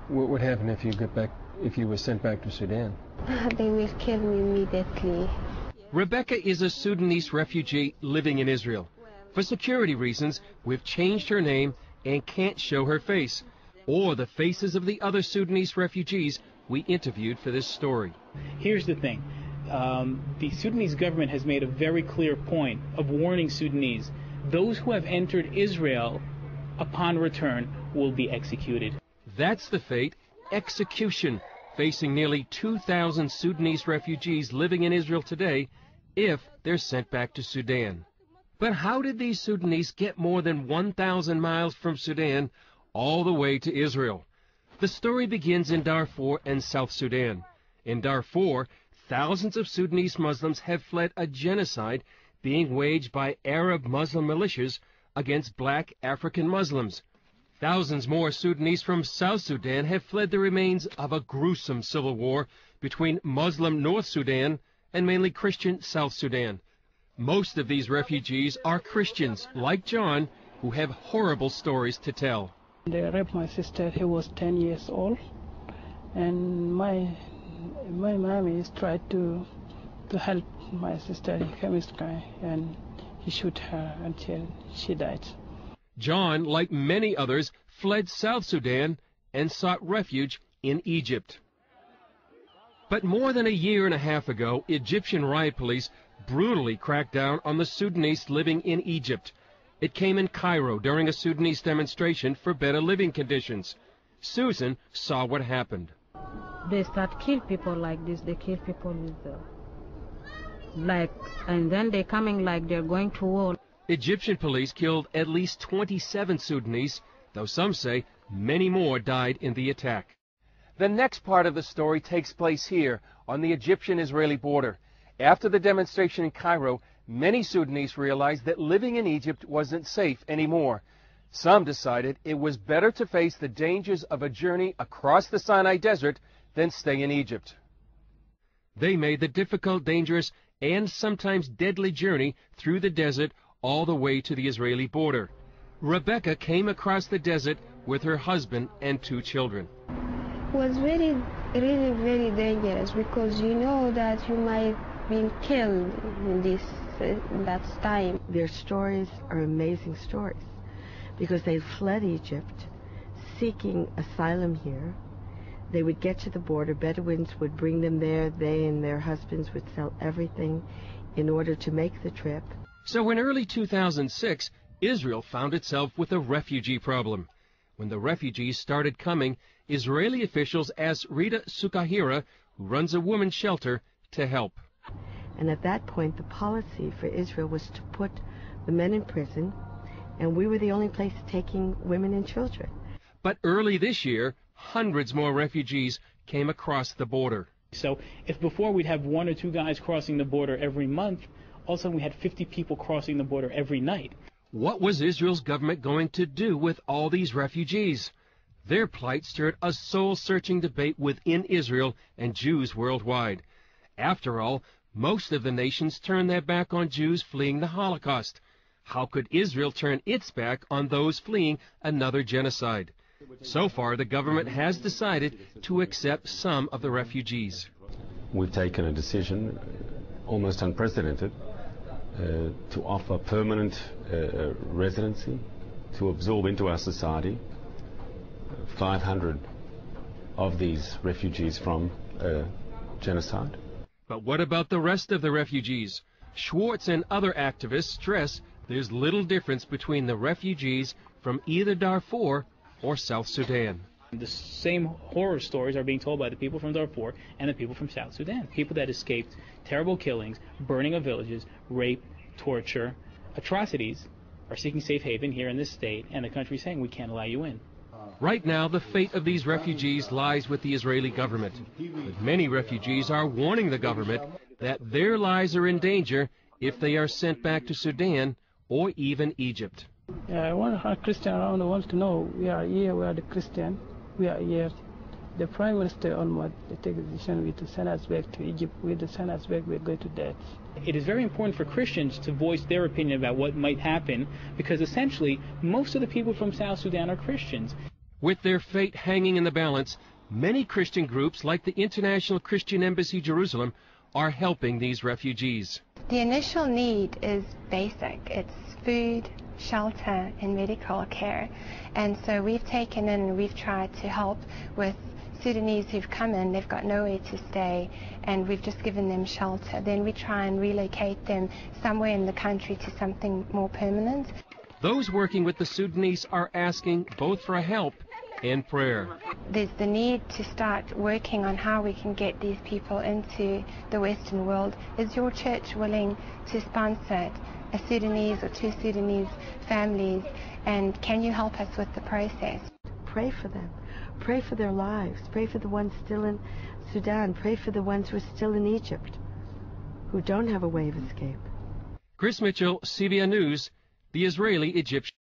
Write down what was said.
What would happen if you were sent back to Sudan? They will kill me immediately. Rebecca is a Sudanese refugee living in Israel. For security reasons, we've changed her name and can't show her face, or the faces of the other Sudanese refugees we interviewed for this story. Here's the thing. The Sudanese government has made a very clear point of warning Sudanese. Those who have entered Israel upon return will be executed. That's the fate, execution, facing nearly 2,000 Sudanese refugees living in Israel today if they're sent back to Sudan. But how did these Sudanese get more than 1,000 miles from Sudan all the way to Israel? The story begins in Darfur and South Sudan. In Darfur, thousands of Sudanese Muslims have fled a genocide being waged by Arab Muslim militias against black African Muslims. Thousands more Sudanese from South Sudan have fled the remains of a gruesome civil war between Muslim North Sudan and mainly Christian South Sudan. Most of these refugees are Christians, like John, who have horrible stories to tell. They raped my sister. He was 10 years old, and my mom is tried to help my sister. He came to cry, and he shoot her until she died. John, like many others, fled South Sudan and sought refuge in Egypt. But more than a year and a half ago, Egyptian riot police brutally cracked down on the Sudanese living in Egypt. It came in Cairo during a Sudanese demonstration for better living conditions. Susan saw what happened. They start kill people like this. They kill people with and then they coming like they're going to war. Egyptian police killed at least 27 Sudanese, though some say many more died in the attack. The next part of the story takes place here on the Egyptian-Israeli border. After the demonstration in Cairo, many Sudanese realized that living in Egypt wasn't safe anymore. Some decided it was better to face the dangers of a journey across the Sinai Desert than stay in Egypt. They made the difficult, dangerous, and sometimes deadly journey through the desert all the way to the Israeli border. Rebecca came across the desert with her husband and 2 children. It was really very dangerous because you know that you might be killed in that time. Their stories are amazing stories because they fled Egypt seeking asylum here. They would get to the border, Bedouins would bring them there, they and their husbands would sell everything in order to make the trip. So in early 2006, Israel found itself with a refugee problem. When the refugees started coming, Israeli officials asked Rita Sukahira, who runs a women's shelter, to help. And at that point, the policy for Israel was to put the men in prison, and we were the only place taking women and children. But early this year, hundreds more refugees came across the border. So if before we'd have 1 or 2 guys crossing the border every month, all of a sudden we had 50 people crossing the border every night. What was Israel's government going to do with all these refugees? Their plight stirred a soul-searching debate within Israel and Jews worldwide. After all, most of the nations turned their back on Jews fleeing the Holocaust. How could Israel turn its back on those fleeing another genocide? So far, the government has decided to accept some of the refugees. We've taken a decision, almost unprecedented, to offer permanent residency, to absorb into our society 500 of these refugees from genocide. But what about the rest of the refugees? Schwartz and other activists stress there's little difference between the refugees from either Darfur or South Sudan. The same horror stories are being told by the people from Darfur and the people from South Sudan. People that escaped terrible killings, burning of villages, rape, torture, atrocities, are seeking safe haven here in this state, and the country is saying we can't allow you in. Right now, the fate of these refugees lies with the Israeli government. But many refugees are warning the government that their lives are in danger if they are sent back to Sudan or even Egypt. Yeah, I want our Christian around wants to know we are here, we are the Christian, we are here. The Prime Minister on take a decision to send us back to Egypt. With the send us back, we're going to death. It is very important for Christians to voice their opinion about what might happen because essentially most of the people from South Sudan are Christians. With their fate hanging in the balance, many Christian groups like the International Christian Embassy Jerusalem are helping these refugees. The initial need is basic. It's food, shelter, and medical care. And so we've taken in and we've tried to help with Sudanese who've come in, they've got nowhere to stay, and we've just given them shelter. Then we try and relocate them somewhere in the country to something more permanent. Those working with the Sudanese are asking both for help and prayer. There's the need to start working on how we can get these people into the Western world. Is your church willing to sponsor a Sudanese or two Sudanese families, and can you help us with the process? Pray for them. Pray for their lives. Pray for the ones still in Sudan. Pray for the ones who are still in Egypt, who don't have a way of escape. Chris Mitchell, CBN News, the Israeli-Egyptian